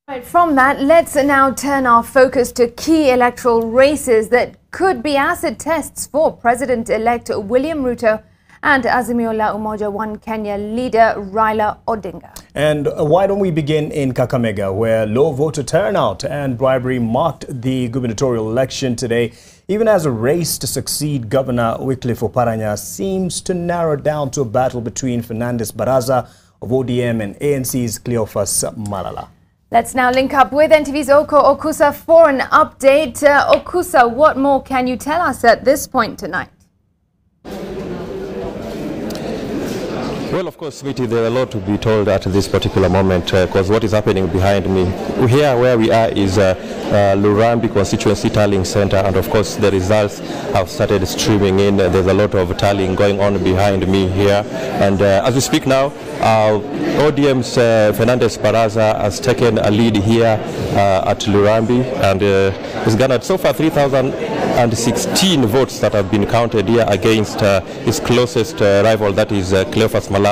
Right, from that, let's now turn our focus to key electoral races that could be acid tests for President-elect William Ruto and Azimio la Umoja One Kenya leader Raila Odinga. And why don't we begin in Kakamega, where low voter turnout and bribery marked the gubernatorial election today, even as a race to succeed Governor Wycliffe Oparanya seems to narrow down to a battle between Fernandez Baraza of ODM and ANC's Cleophas Malala. Let's now link up with NTV's Oko Okusa for an update. Okusa, what more can you tell us at this point tonight? Well, of course, Smitty, there are a lot to be told at this particular moment because what is happening behind me here where we are is Lurambi Constituency Tallying Center, and of course the results have started streaming in. There's a lot of tallying going on behind me here, and as we speak now, ODM's Fernandez Baraza has taken a lead here at Lurambi, and has garnered so far 3,016 votes that have been counted here against his closest rival, that is Cleophas Malala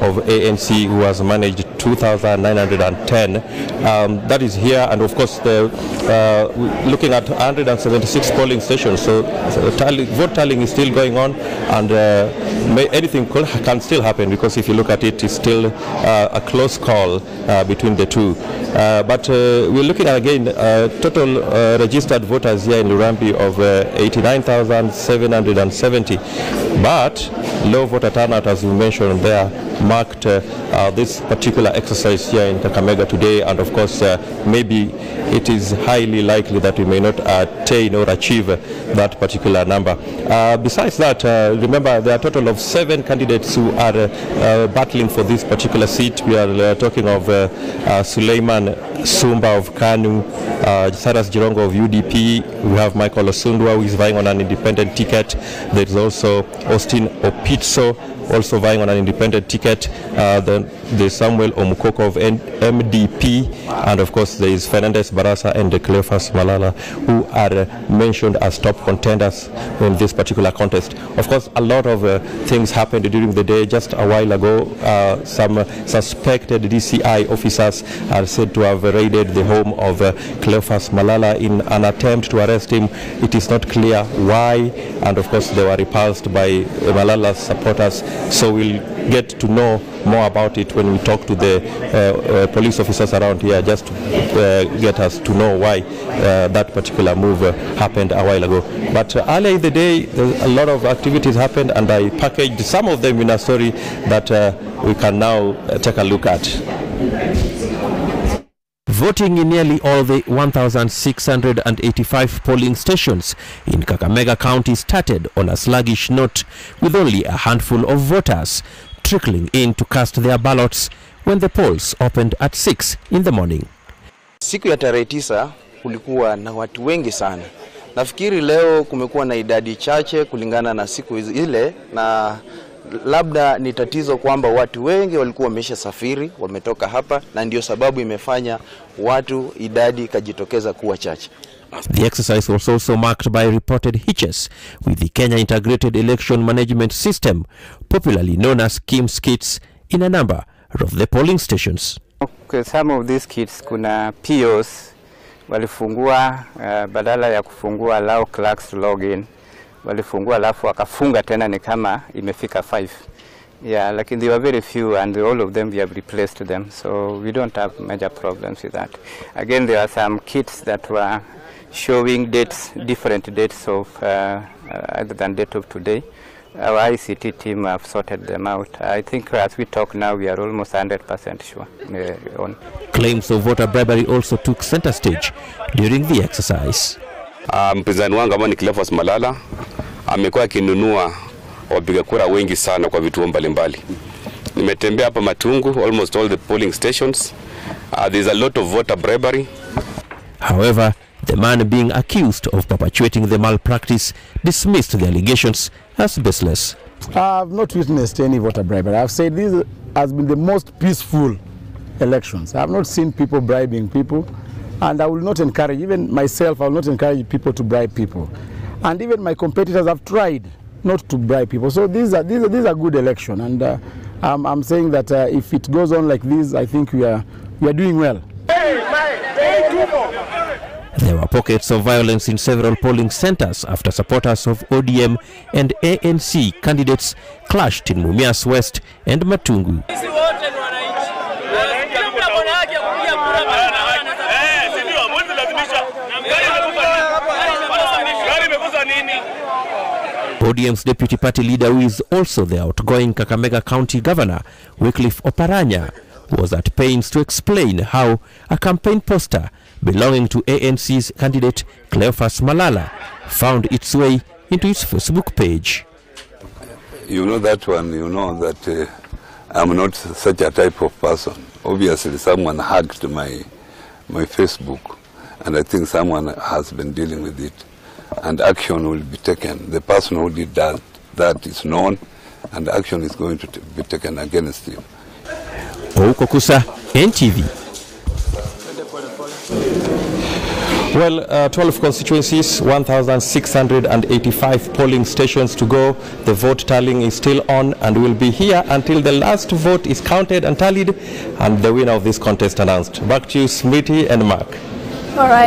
of ANC, who has managed 2,910. That is here, and of course looking at 176 polling stations, so vote tallying is still going on, and anything can still happen, because if you look at it, it's still a close call between the two. But we're looking at again total registered voters here in Lurambi of 89,770, but low voter turnout, as you mentioned there, marked this particular exercise here in Kakamega today, and of course maybe it is highly likely that we may not attain or achieve that particular number. Besides that, remember there are a total of 7 candidates who are battling for this particular seat. We are talking of Suleiman Sumba of KANU, Cyrus Jirongo of UDP, we have Michael Osundwa, who is vying on an independent ticket. There is also Austin Opitso, also vying on an independent ticket. There's Samuel Omukoko of MDP, and of course there is Fernandez Baraza and Cleophas Malala, who are mentioned as top contenders in this particular contest. Of course, a lot of things happened during the day. Just a while ago, some suspected DCI officers are said to have raided the home of Cleophas Malala in an attempt to arrest him. It is not clear why, and of course they were repulsed by Malala's supporters. So we'll get to know more about it when we talk to the police officers around here, just to get us to know why that particular move happened a while ago. But earlier in the day, a lot of activities happened, and I packaged some of them in a story that we can now take a look at. Voting in nearly all the 1,685 polling stations in Kakamega County started on a sluggish note, with only a handful of voters trickling in to cast their ballots when the polls opened at 6 in the morning. Siku ya tarehe 9 kulikuwa na watu wengi sana. Nafikiri leo kumekuwa na idadi chache kulingana na siku ile, na labda ni tatizo kwamba watu wengi walikuwa wameshasafiri, wametoka hapa, na ndio sababu imefanya watu idadi kajitokeza kuwa chache. The exercise was also marked by reported hitches with the Kenya Integrated Election Management System, popularly known as KIMS kits, in a number of the polling stations. Okay, some of these kits kuna POs walifungua badala ya kufungua allow clerks to log in, walifungua alafu wakafunga tena ni kama imefika 5. Yeah, like they were very few, and all of them we have replaced them, so we don't have major problems with that. Again, there are some kits that were showing dates, different dates of other than date of today. Our ICT team have sorted them out. I think as we talk now, we are almost 100% sure on. Claims of voter bribery also took center stage during the exercise. Mpinzani wangu ambaye ni Cleophas Malala amekuwa akinunua wapiga kura wengi sana kwa vituo mbalimbali. Nimetembea hapa Matungu, almost all the polling stations. There's a lot of voter bribery. However, the man being accused of perpetuating the malpractice dismissed the allegations as baseless. I have not witnessed any voter bribery. I've said this has been the most peaceful elections. I have not seen people bribing people, and I will not encourage, even myself, I will not encourage people to bribe people. And even my competitors have tried not to bribe people. So these are good elections, and I'm saying that if it goes on like this, I think we are doing well. There were pockets of violence in several polling centers after supporters of ODM and ANC candidates clashed in Mumias West and Matungu. ODM's deputy party leader, who is also the outgoing Kakamega County Governor, Wycliffe Oparanya, was at pains to explain how a campaign poster belonging to ANC's candidate Cleophas Malala found its way into his Facebook page. You know that one, you know that I'm not such a type of person. Obviously someone hacked my Facebook, and I think someone has been dealing with it. And action will be taken. The person who did that is known, and action is going to be taken against him. Oukokusa, NTV. Well, 12 constituencies, 1,685 polling stations to go. The vote tallying is still on and will be here until the last vote is counted and tallied and the winner of this contest announced. Back to you, Smithy and Mark. All right.